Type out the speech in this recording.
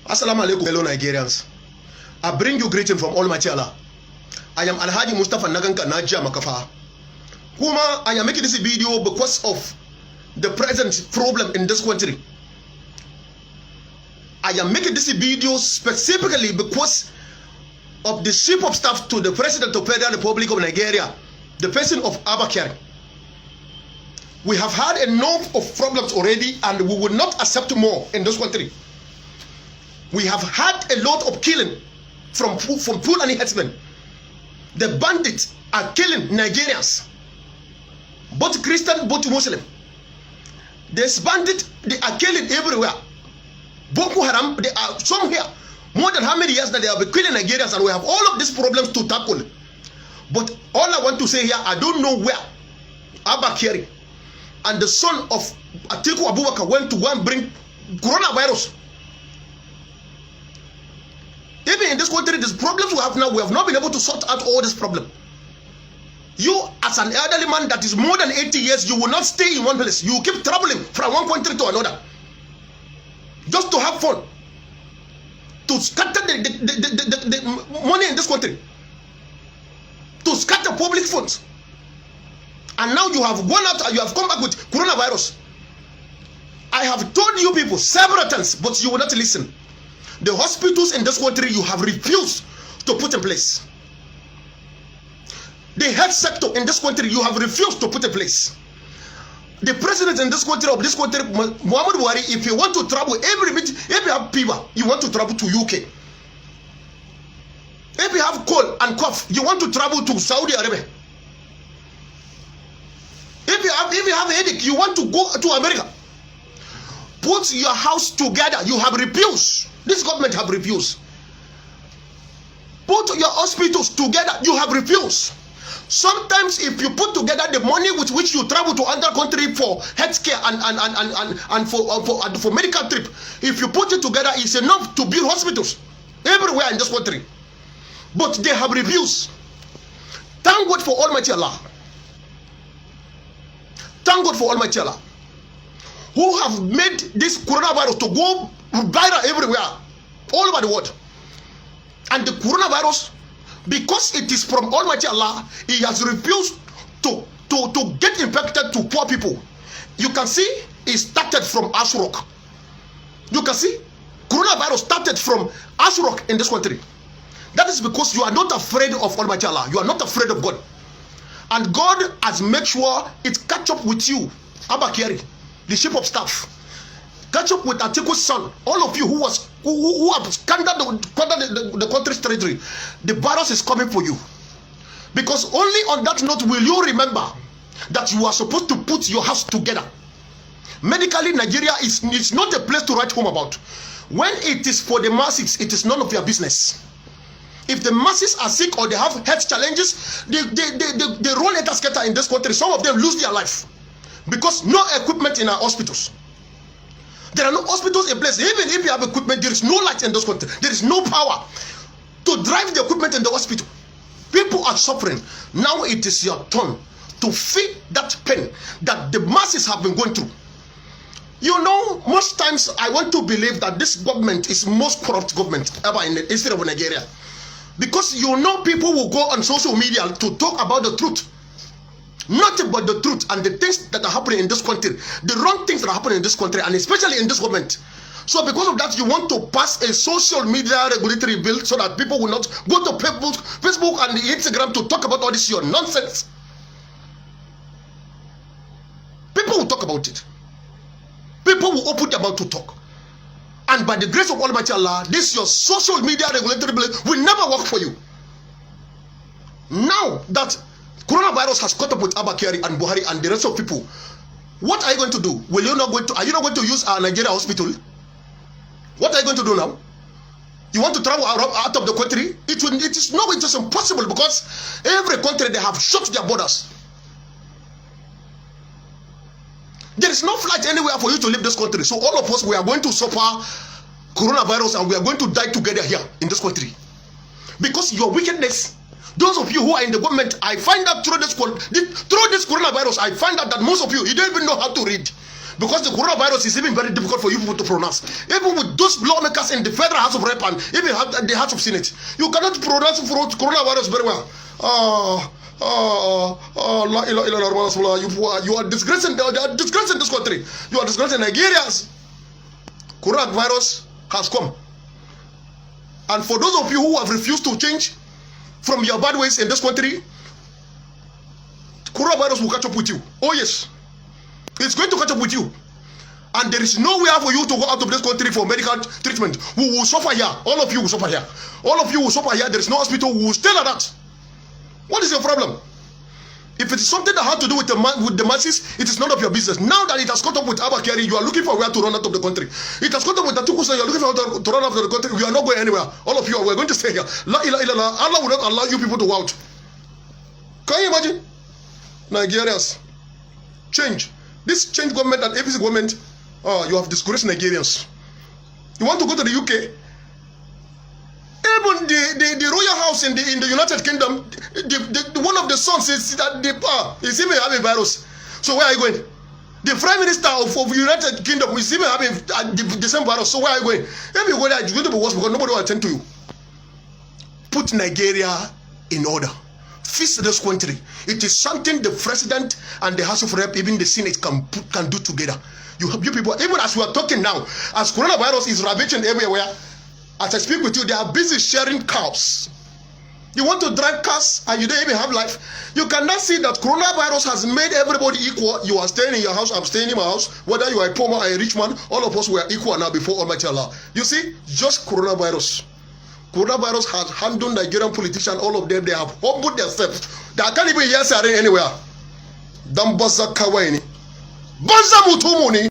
Assalamu alaikum, fellow Nigerians. I bring you greeting from Almighty Allah. I am Alhaji Mustafa Naganka Najia Makafa. Kuma, I am making this video because of the present problem in this country. I am making this video specifically because of the chief of staff to the President of the Federal Republic of Nigeria, the person of Abakari. We have had enough of problems already and we will not accept more in this country. We have had a lot of killing from Fulani herdsmen. The bandits are killing Nigerians, both Christian, both Muslim. These bandits, they are killing everywhere. Boko Haram, they are somewhere. More than how many years that they have been killing Nigerians, and we have all of these problems to tackle. But all I want to say here, I don't know where Abakari and the son of Atiku Abubakar went to go and bring coronavirus. Even in this country, these problems we have now, we have not been able to sort out all this problem. You, as an elderly man that is more than 80 years, you will not stay in one place. You keep traveling from one country to another, just to have fun, to scatter the money in this country, to scatter public funds. And now you have gone out and you have come back with coronavirus. I have told you people several times, but you will not listen. The hospitals in this country you have refused to put in place. The health sector in this country you have refused to put in place. The president in this country, Muhammad Buhari, if you want to travel if you have fever, you want to travel to UK. If you have cold and cough, you want to travel to Saudi Arabia. If you have a headache, you want to go to America. Put your house together. You have refused. This government have refused. Put your hospitals together. You have refused. Sometimes if you put together the money with which you travel to other country for healthcare and for medical trip, if you put it together, it's enough to build hospitals everywhere in this country. But they have refused. Thank God for Almighty Allah. Thank God for Almighty Allah, who have made this coronavirus to go viral everywhere, all over the world. And the coronavirus, because it is from Almighty Allah, He has refused to get infected to poor people. You can see it started from Ashrok. You can see coronavirus started from Ashrok in this country. That is because you are not afraid of Almighty Allah. You are not afraid of God. And God has made sure it catch up with you, Abakari, the chief of staff. Catch up with Atiku's son. All of you who have scattered the country's territory. The virus is coming for you. Because only on that note will you remember that you are supposed to put your house together. Medically, Nigeria is not a place to write home about. When it is for the masses, it is none of your business. If the masses are sick or they have health challenges, they roll it a scatter in this country. Some of them lose their life because no equipment in our hospitals. There are no hospitals in place. Even if you have equipment, there is no light in this country. There is no power to drive the equipment in the hospital. People are suffering. Now it is your turn to feel that pain that the masses have been going through. You know, most times I want to believe that this government is most corrupt government ever in the history of Nigeria. Because you know people will go on social media to talk about the truth. Nothing but the truth and the things that are happening in this country. The wrong things that are happening in this country and especially in this government. So because of that, you want to pass a social media regulatory bill so that people will not go to Facebook and Instagram to talk about all this your nonsense. People will talk about it. People will open their mouth to talk. And by the grace of Almighty Allah, this your social media regulatory bill will never work for you. Now that coronavirus has caught up with Abakari and Buhari and the rest of people, what are you going to do? Are you not going to use our Nigeria hospital? What are you going to do now? You want to travel out of the country? It is impossible because every country they have shut their borders. There is no flight anywhere for you to leave this country. So all of us, we are going to suffer coronavirus and we are going to die together here in this country. Because your wickedness, those of you who are in the government, I find out through this coronavirus, I find out that most of you don't even know how to read. because the coronavirus is even very difficult for you people to pronounce. Even with those lawmakers in the Federal House of Rep and even the House of Senate, you cannot pronounce coronavirus very well. You are disgracing this country. You are disgracing Nigerians. Coronavirus has come. And for those of you who have refused to change from your bad ways in this country, coronavirus will catch up with you. Oh yes, it's going to catch up with you. And there is nowhere for you to go out of this country for medical treatment. We will suffer here. All of you will suffer here. All of you will suffer here. There is no hospital. We will stay like that. What is your problem? If it is something that has to do with the masses, it is none of your business. Now that it has caught up with Abakari, you are looking for where to run out of the country. It has caught up with Atukusa, you are looking for where to run out of the country. We are not going anywhere. All of you are going to stay here. La ilaha illallah. Allah will not allow you people to go out. Can you imagine? Nigerians, change. This change government and APC government, you have discouraged Nigerians. You want to go to the UK? Even the royal house in the United Kingdom, the one of the sons is that is even having virus. So where are you going? The prime minister of United Kingdom is even having the same virus. So where are you going? If you go there, it's going to be worse because nobody will attend to you. Put Nigeria in order. Fix this country. It is something the president and the House of Rep, even the Senate can do together. You people, even as we are talking now, as coronavirus is ravaging everywhere, as I speak with you, they are busy sharing cows. You want to drive cars and you don't even have life. You cannot see that coronavirus has made everybody equal. You are staying in your house, I'm staying in my house. Whether you are a poor man or a rich man, all of us were equal now before Almighty Allah. You see, just coronavirus. Coronavirus has handled Nigerian politicians, all of them, they have humbled themselves. They can't even hear Sarin anywhere. Dambaza Kawaini. Banza Mutumuni.